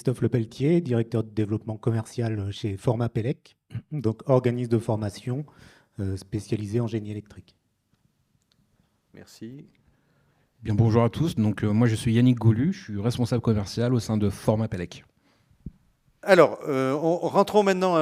Christophe Lepelletier, directeur de développement commercial chez Format Pellec, donc organisme de formation spécialisé en génie électrique. Merci. Bien, bonjour à tous. Donc, moi, je suis Yannick Goulu, je suis responsable commercial au sein de Format Pellec. Alors, rentrons maintenant,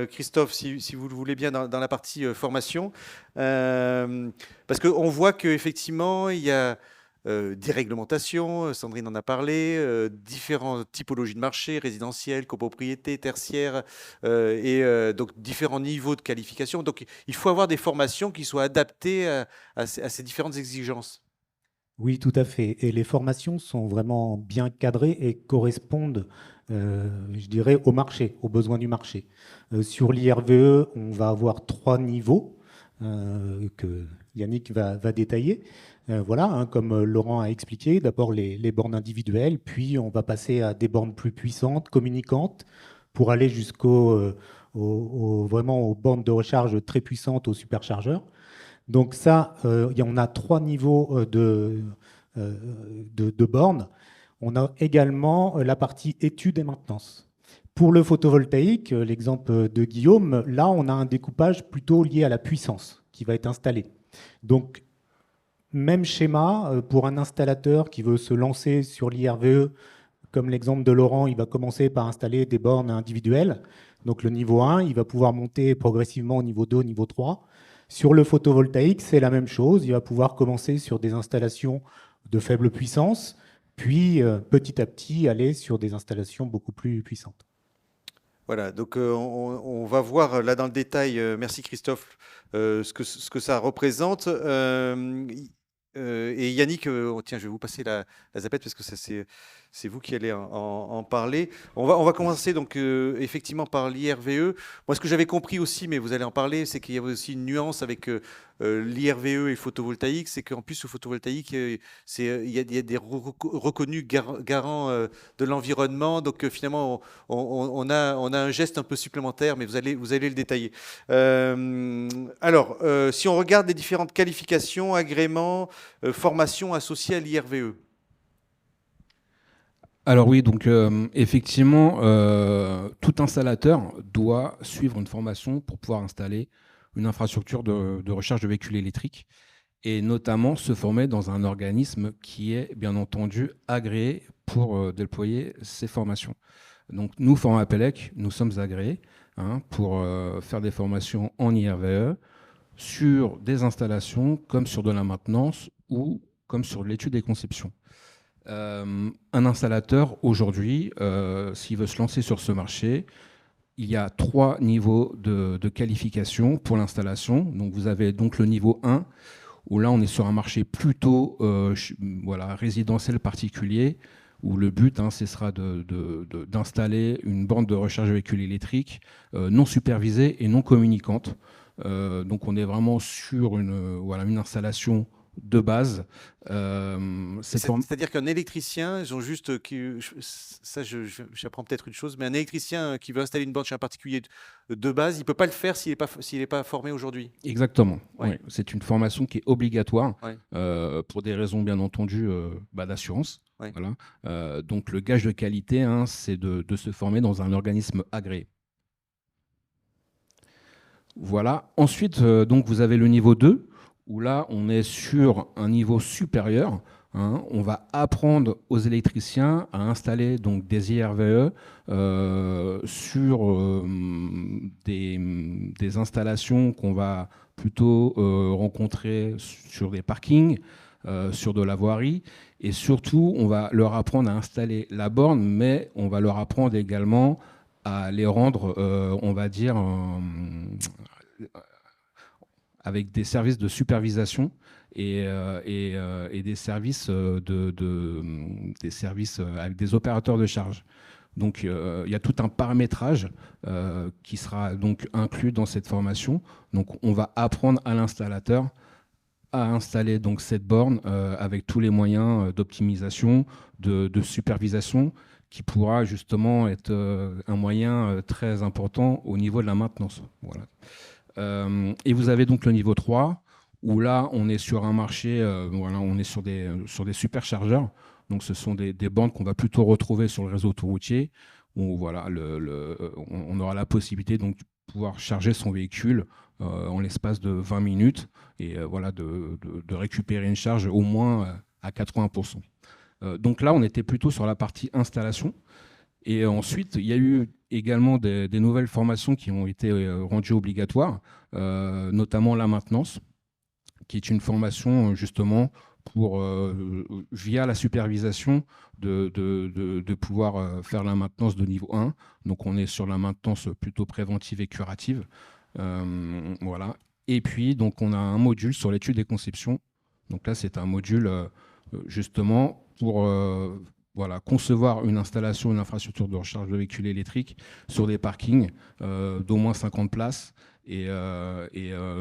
Christophe, si vous le voulez bien, dans la partie formation. Parce qu'on voit qu'effectivement, il y a des réglementations, Sandrine en a parlé, différentes typologies de marché, résidentiel, copropriété, tertiaire, donc différents niveaux de qualification. Donc, il faut avoir des formations qui soient adaptées à ces différentes exigences. Oui, tout à fait. Et les formations sont vraiment bien cadrées et correspondent, je dirais, au marché, aux besoins du marché. Sur l'IRVE, on va avoir 3 niveaux que Yannick va détailler. Voilà, hein, comme Laurent a expliqué, d'abord les bornes individuelles, puis on va passer à des bornes plus puissantes, communicantes, pour aller vraiment aux bornes de recharge très puissantes, aux superchargeurs. Donc ça, on a 3 niveaux de bornes. On a également la partie études et maintenance. Pour le photovoltaïque, l'exemple de Guillaume, là, on a un découpage plutôt lié à la puissance qui va être installée. Donc, même schéma pour un installateur qui veut se lancer sur l'IRVE, comme l'exemple de Laurent, il va commencer par installer des bornes individuelles. Donc, le niveau 1, il va pouvoir monter progressivement au niveau 2, au niveau 3. Sur le photovoltaïque, c'est la même chose. Il va pouvoir commencer sur des installations de faible puissance, puis petit à petit aller sur des installations beaucoup plus puissantes. Voilà, donc on va voir là dans le détail, merci Christophe, ce que ça représente. Et Yannick, tiens, je vais vous passer la zapette parce que c'est vous qui allez en parler. On va commencer donc effectivement par l'IRVE. Moi, ce que j'avais compris aussi, mais vous allez en parler, c'est qu'il y avait aussi une nuance avec l'IRVE et le photovoltaïque. C'est qu'en plus, le photovoltaïque, il y a des reconnus garants de l'environnement. Donc finalement, on a un geste un peu supplémentaire, mais vous allez le détailler. Alors, si on regarde les différentes qualifications, agréments, formations associées à l'IRVE. Alors oui, donc effectivement, tout installateur doit suivre une formation pour pouvoir installer une infrastructure de recharge de véhicules électriques et notamment se former dans un organisme qui est bien entendu agréé pour déployer ces formations. Donc nous, Format Pellec, nous sommes agréés pour faire des formations en IRVE sur des installations comme sur de la maintenance ou comme sur l'étude et conception. Un installateur, aujourd'hui, s'il veut se lancer sur ce marché, il y a 3 niveaux de qualification pour l'installation. Donc, vous avez donc le niveau 1, où là, on est sur un marché plutôt résidentiel particulier, où le but, ce sera d'installer une borne de recharge de véhicules électriques non supervisée et non communicante. Donc, on est vraiment sur une installation de base. C'est-à-dire qu'un électricien, ils ont juste, j'apprends peut-être une chose, mais un électricien qui veut installer une borne chez un particulier de base, il ne peut pas le faire s'il n'est pas formé aujourd'hui. Exactement. Ouais. Ouais. C'est une formation qui est obligatoire Ouais. pour des raisons bien entendu d'assurance. Ouais. Voilà. Donc le gage de qualité, c'est de se former dans un organisme agréé. Voilà. Ensuite, donc vous avez le niveau 2, où là, on est sur un niveau supérieur. On va apprendre aux électriciens à installer donc, des IRVE sur des installations qu'on va plutôt rencontrer sur des parkings, sur de la voirie. Et surtout, on va leur apprendre à installer la borne, mais on va leur apprendre également à les rendre, on va dire, avec des services de supervision et des services, des services avec des opérateurs de charge. Donc, il y a tout un paramétrage qui sera donc inclus dans cette formation. Donc, on va apprendre à l'installateur à installer donc cette borne avec tous les moyens d'optimisation, de supervision, qui pourra justement être un moyen très important au niveau de la maintenance. Voilà. Et vous avez donc le niveau 3, où là, on est sur un marché, on est sur des superchargeurs. Donc, ce sont des bandes qu'on va plutôt retrouver sur le réseau autoroutier, où voilà, on aura la possibilité donc, de pouvoir charger son véhicule en l'espace de 20 minutes et voilà, de récupérer une charge au moins à 80%. Donc là, on était plutôt sur la partie installation. Et ensuite, il y a eu également des nouvelles formations qui ont été rendues obligatoires, notamment la maintenance, qui est une formation justement pour, via la supervision, de pouvoir faire la maintenance de niveau 1. Donc on est sur la maintenance plutôt préventive et curative. Voilà. Et puis, donc, on a un module sur l'étude des conceptions. Donc là, c'est un module justement pour voilà, concevoir une installation, une infrastructure de recharge de véhicules électriques sur des parkings d'au moins 50 places et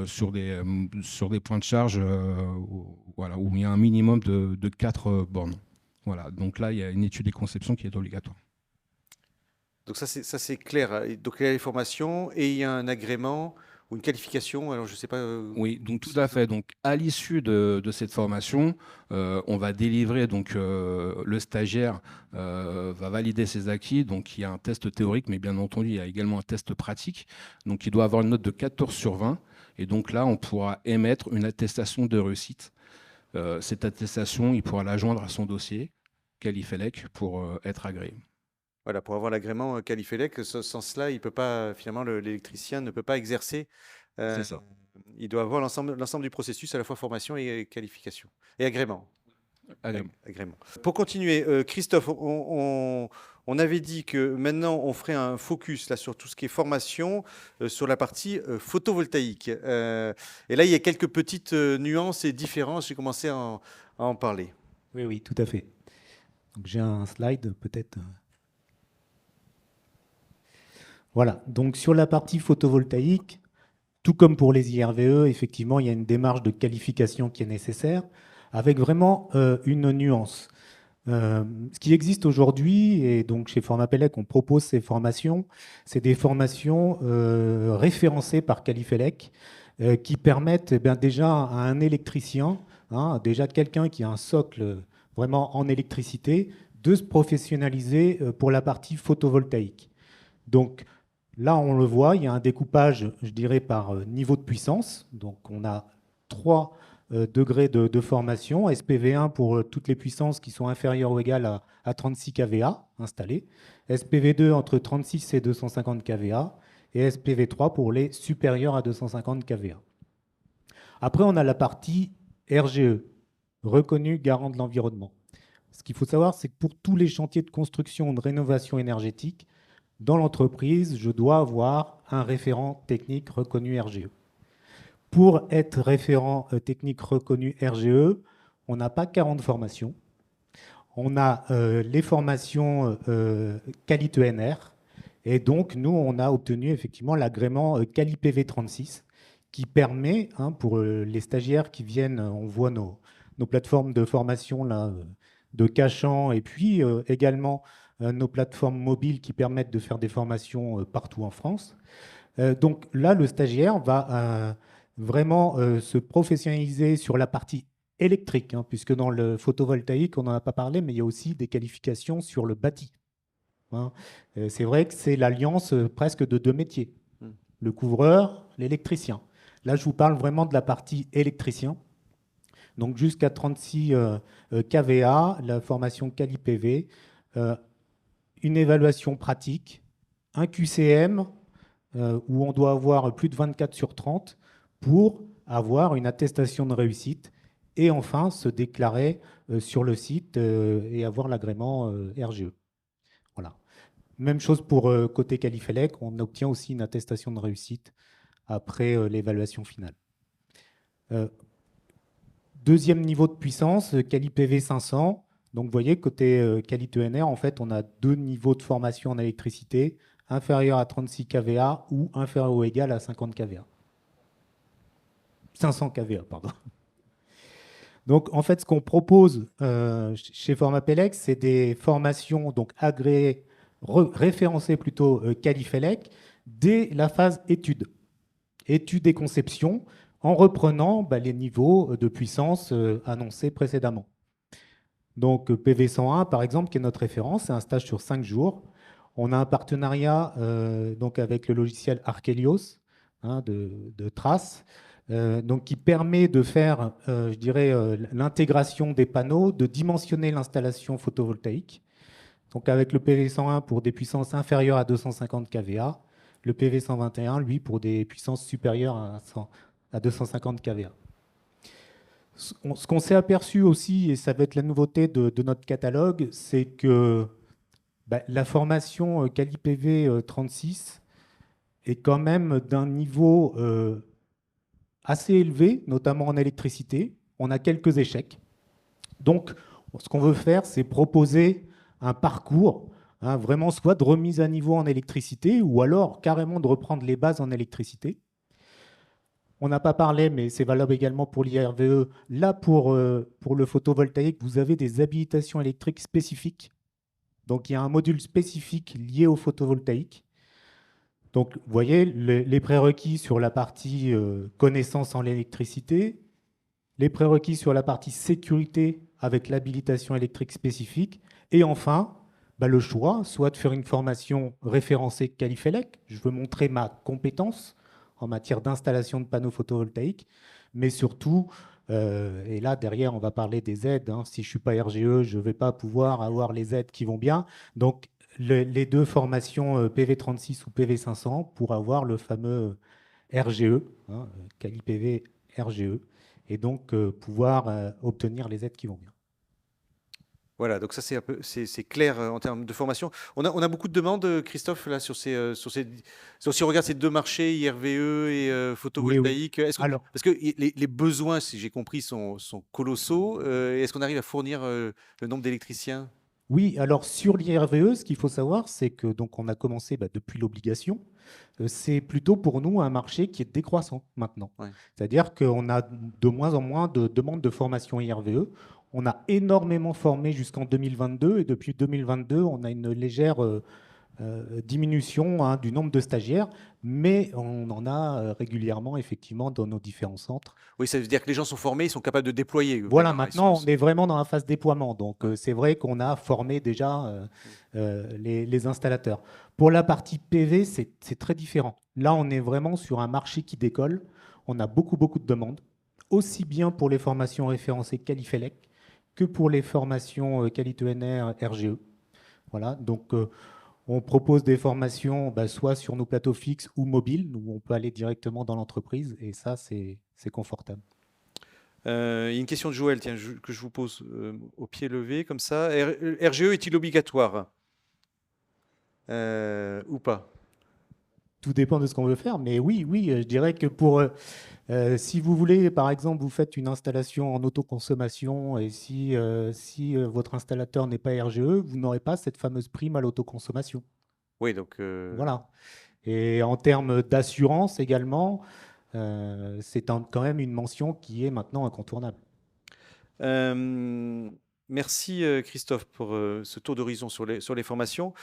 sur des points de charge voilà, où il y a un minimum de 4 bornes. Voilà. Donc là, il y a une étude des conceptions qui est obligatoire. Donc ça c'est clair. Donc il y a les formations et il y a un agrément ou une qualification. Alors je sais pas. Oui, donc tout à fait. Donc à l'issue de cette formation, on va délivrer donc le stagiaire va valider ses acquis. Donc il y a un test théorique, mais bien entendu il y a également un test pratique. Donc il doit avoir une note de 14 sur 20. Et donc là, on pourra émettre une attestation de réussite. Cette attestation, il pourra la joindre à son dossier Qualifelec pour être agréé. Voilà, pour avoir l'agrément Qualifelec, sans cela, il peut pas, finalement, l'électricien ne peut pas exercer. C'est ça. Il doit avoir l'ensemble du processus, à la fois formation et qualification. Et agrément. Agrément. Pour continuer, Christophe, on avait dit que maintenant, on ferait un focus là, sur tout ce qui est formation, sur la partie photovoltaïque. Et là, il y a quelques petites nuances et différences. J'ai commencé à en parler. Oui, oui, tout à fait. Donc, j'ai un slide peut-être. Voilà, donc sur la partie photovoltaïque, tout comme pour les IRVE, effectivement, il y a une démarche de qualification qui est nécessaire, avec vraiment une nuance. Ce qui existe aujourd'hui, et donc chez Formapelec, on propose ces formations, c'est des formations référencées par Qualifelec, qui permettent déjà à un électricien, déjà quelqu'un qui a un socle vraiment en électricité, de se professionnaliser pour la partie photovoltaïque. Donc, là, on le voit, il y a un découpage, je dirais, par niveau de puissance. Donc, on a 3 degrés de formation. SPV1 pour toutes les puissances qui sont inférieures ou égales à 36 kVA installées. SPV2 entre 36 et 250 kVA. Et SPV3 pour les supérieurs à 250 kVA. Après, on a la partie RGE, reconnu garant de l'environnement. Ce qu'il faut savoir, c'est que pour tous les chantiers de construction, de rénovation énergétique, dans l'entreprise, je dois avoir un référent technique reconnu RGE. Pour être référent technique reconnu RGE, on n'a pas 40 formations. On a les formations qualité ENR. Et donc, nous, on a obtenu effectivement l'agrément QualiPV36 qui permet, pour les stagiaires qui viennent, on voit nos plateformes de formation là, de Cachan et puis également nos plateformes mobiles qui permettent de faire des formations partout en France. Donc là, le stagiaire va vraiment se professionnaliser sur la partie électrique, puisque dans le photovoltaïque, on n'en a pas parlé, mais il y a aussi des qualifications sur le bâti. C'est vrai que c'est l'alliance presque de 2 métiers, le couvreur, l'électricien. Là, je vous parle vraiment de la partie électricien. Donc jusqu'à 36 kVA, la formation QualiPV, une évaluation pratique, un QCM où on doit avoir plus de 24 sur 30 pour avoir une attestation de réussite et enfin se déclarer sur le site et avoir l'agrément RGE. Voilà. Même chose pour côté Qualifelec, on obtient aussi une attestation de réussite après l'évaluation finale. Deuxième niveau de puissance, QualiPV 500. Donc, vous voyez, côté qualité ENR, en fait, on a 2 niveaux de formation en électricité, inférieur à 36 kVA ou inférieur ou égal à 50 kVA. 500 kVA, pardon. Donc, en fait, ce qu'on propose chez Formapelec, c'est des formations donc agréées, référencées plutôt Qualifelec, dès la phase étude et conception, en reprenant les niveaux de puissance annoncés précédemment. Donc PV101, par exemple, qui est notre référence, c'est un stage sur 5 jours. On a un partenariat donc avec le logiciel Archelios de Trace, donc qui permet de faire, je dirais, l'intégration des panneaux, de dimensionner l'installation photovoltaïque. Donc avec le PV101 pour des puissances inférieures à 250 kVA, le PV121, lui, pour des puissances supérieures à 250 kVA. Ce qu'on s'est aperçu aussi, et ça va être la nouveauté de notre catalogue, c'est que la formation CaliPV 36 est quand même d'un niveau assez élevé, notamment en électricité. On a quelques échecs. Donc, ce qu'on veut faire, c'est proposer un parcours, vraiment soit de remise à niveau en électricité, ou alors carrément de reprendre les bases en électricité. On n'a pas parlé, mais c'est valable également pour l'IRVE. Là, pour le photovoltaïque, vous avez des habilitations électriques spécifiques. Donc, il y a un module spécifique lié au photovoltaïque. Donc, vous voyez, les prérequis sur la partie connaissance en l'électricité, les prérequis sur la partie sécurité avec l'habilitation électrique spécifique, et enfin, le choix, soit de faire une formation référencée Qualifelec, je veux montrer ma compétence en matière d'installation de panneaux photovoltaïques, mais surtout, et là derrière on va parler des aides, si je ne suis pas RGE, je ne vais pas pouvoir avoir les aides qui vont bien, donc les deux formations PV36 ou PV500 pour avoir le fameux RGE, QualiPV RGE, et donc pouvoir obtenir les aides qui vont bien. Voilà, donc ça c'est clair en termes de formation. On a beaucoup de demandes, Christophe, là si on regarde ces deux marchés, IRVE et photovoltaïque. Oui. Alors, parce que les besoins, si j'ai compris, sont colossaux. Est-ce qu'on arrive à fournir le nombre d'électriciens? oui, alors sur l'IRVE, ce qu'il faut savoir, c'est que donc on a commencé depuis l'obligation. C'est plutôt pour nous un marché qui est décroissant maintenant. Ouais. C'est-à-dire qu'on a de moins en moins de demandes de formation IRVE. On a énormément formé jusqu'en 2022 et depuis 2022, on a une légère diminution du nombre de stagiaires, mais on en a régulièrement effectivement dans nos différents centres. Oui, ça veut dire que les gens sont formés, ils sont capables de déployer. Voilà, maintenant on est vraiment dans la phase déploiement, donc c'est vrai qu'on a formé déjà les installateurs. Pour la partie PV, c'est très différent. Là, on est vraiment sur un marché qui décolle. On a beaucoup de demandes, aussi bien pour les formations référencées Qualifelec que pour les formations Quali2NR RGE. Voilà, donc on propose des formations soit sur nos plateaux fixes ou mobiles, où on peut aller directement dans l'entreprise, et ça, c'est confortable. Il y a une question de Joël, tiens, que je vous pose au pied levé, comme ça. RGE est-il obligatoire ou pas? Tout dépend de ce qu'on veut faire, mais oui, je dirais que si vous voulez, par exemple, vous faites une installation en autoconsommation et si votre installateur n'est pas RGE, vous n'aurez pas cette fameuse prime à l'autoconsommation. Oui, donc... Voilà. Et en termes d'assurance également, c'est quand même une mention qui est maintenant incontournable. Merci Christophe pour ce tour d'horizon sur les formations.